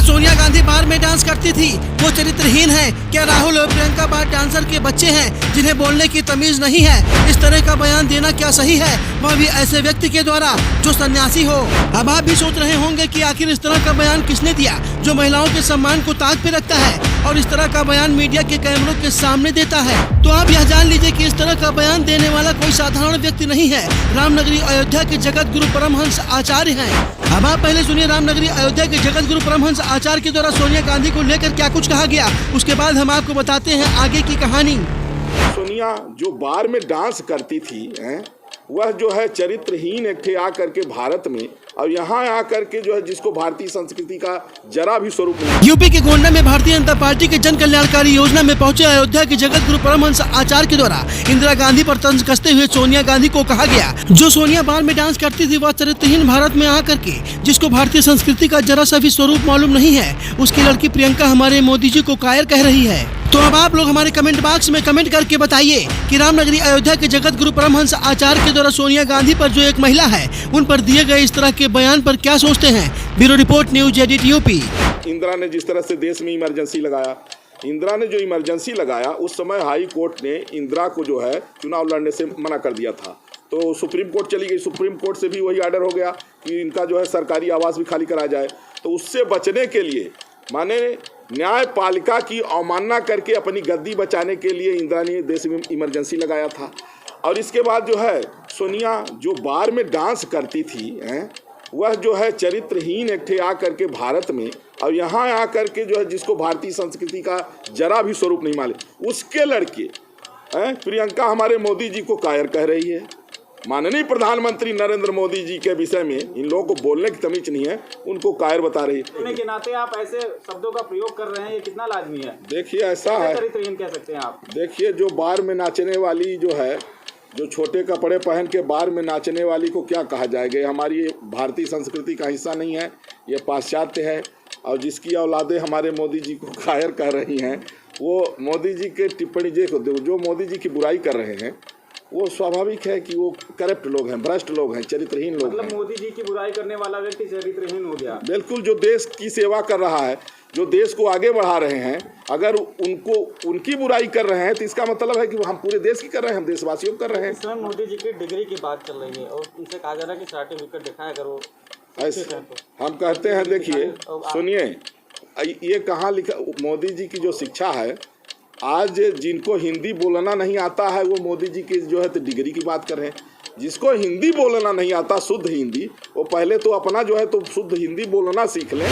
सोनिया गांधी बार में डांस करती थी वो चरित्रहीन है? क्या राहुल और प्रियंका बार डांसर के बच्चे हैं जिन्हें बोलने की तमीज नहीं है? इस तरह का बयान देना क्या सही है, वह भी ऐसे व्यक्ति के द्वारा जो सन्यासी हो? अब आप भी सोच रहे होंगे कि आखिर इस तरह का बयान किसने दिया जो महिलाओं के सम्मान को ताक पे रखता है और इस तरह का बयान मीडिया के कैमरों के सामने देता है। तो आप यह जान लीजिए कि इस तरह का बयान देने वाला कोई साधारण व्यक्ति नहीं है, रामनगरी अयोध्या के जगत गुरु परमहंस आचार्य हैं। अब आप पहले सुनिए रामनगरी अयोध्या के जगत गुरु परमहंस आचार्य के द्वारा सोनिया गांधी को लेकर क्या कुछ कहा गया, उसके बाद हम आपको बताते हैं आगे की कहानी। सोनिया जो बार में डांस करती थी वह जो है चरित्रहीन एक थे आकर के भारत में, और यहाँ आकर के जो है जिसको भारतीय संस्कृति का जरा भी स्वरूप नहीं। यूपी के गोंडा में भारतीय जनता पार्टी के जन कल्याणकारी योजना में पहुंचे अयोध्या के जगत गुरु परमहंस आचार्य के द्वारा इंदिरा गांधी पर तंज कसते हुए सोनिया गांधी को कहा गया जो सोनिया बार में डांस करती थी वह चरित्रहीन भारत में आकर के जिसको भारतीय संस्कृति का जरा सा भी स्वरूप मालूम नहीं है, उसकी लड़की प्रियंका हमारे मोदी जी को कायर कह रही है। तो अब आप लोग हमारे कमेंट बॉक्स में कमेंट करके बताइए कि रामनगरी अयोध्या के जगत गुरु परमहंस आचार्य के द्वारा सोनिया गांधी पर जो एक महिला है उन पर दिए गए इस तरह के बयान पर क्या सोचते हैं। Bureau report, news edit UP. Indira ने जिस तरह से देश में इमरजेंसी लगाया, इंदिरा ने जो इमरजेंसी लगाया उस समय हाई कोर्ट ने इंदिरा को जो है चुनाव लड़ने से मना कर दिया था, तो सुप्रीम कोर्ट चली गई। सुप्रीम कोर्ट से भी वही ऑर्डर हो गया कि इनका जो है सरकारी आवास भी खाली कराया जाए। तो उससे बचने के लिए माने न्यायपालिका की अवमानना करके अपनी गद्दी बचाने के लिए इंदिरा ने देश में इमरजेंसी लगाया था। और इसके बाद जो है सोनिया जो बार में डांस करती थी वह जो है चरित्रहीन एक थे आकर के भारत में, और यहाँ आकर के जो है जिसको भारतीय संस्कृति का जरा भी स्वरूप नहीं मालूम, उसके लड़के प्रियंका हमारे मोदी जी को कायर कह रही है। माननीय प्रधानमंत्री नरेंद्र मोदी जी के विषय में इन लोगों को बोलने की तमीज नहीं है, उनको कायर बता रही है। के नाते आप ऐसे शब्दों का प्रयोग कर रहे हैं, ये कितना लाजमी है? देखिए ऐसा है, चरित्रहीन कह सकते हैं आप। देखिए जो बार में नाचने वाली जो है, जो छोटे कपड़े पहन के बार में नाचने वाली को क्या कहा जाएगा? ये हमारी भारतीय संस्कृति का हिस्सा नहीं है, ये पाश्चात्य है। और जिसकी औलादे हमारे मोदी जी को कायर कह रही हैं, वो मोदी जी के टिप्पणी जो मोदी जी की बुराई कर रहे हैं वो स्वाभाविक है कि वो करप्ट लोग हैं, भ्रष्ट लोग हैं, चरित्रहीन लोग हैं। मोदी जी की बुराई करने वाला व्यक्ति चरित्रहीन हो गया। बिल्कुल, जो देश की सेवा कर रहा है, जो देश को आगे बढ़ा रहे हैं, अगर उनकी बुराई कर रहे हैं तो इसका मतलब है कि हम पूरे देश की कर रहे हैं, हम देशवासियों को कर रहे हैं। इस समय मोदी जी की डिग्री की बात चल रही है और उनसे कहा जा रहा है कि सर्टिफिकेट दिखाएं अगर वो ऐसे हम कहते हैं। देखिए सुनिए, ये कहाँ लिखा? मोदी जी की जो शिक्षा है, आज जिनको हिंदी बोलना नहीं आता है वो मोदी जी की जो है तो डिग्री की बात कर रहे हैं। जिसको हिंदी बोलना नहीं आता शुद्ध हिंदी, वो पहले तो अपना जो है तो शुद्ध हिंदी बोलना सीख लें।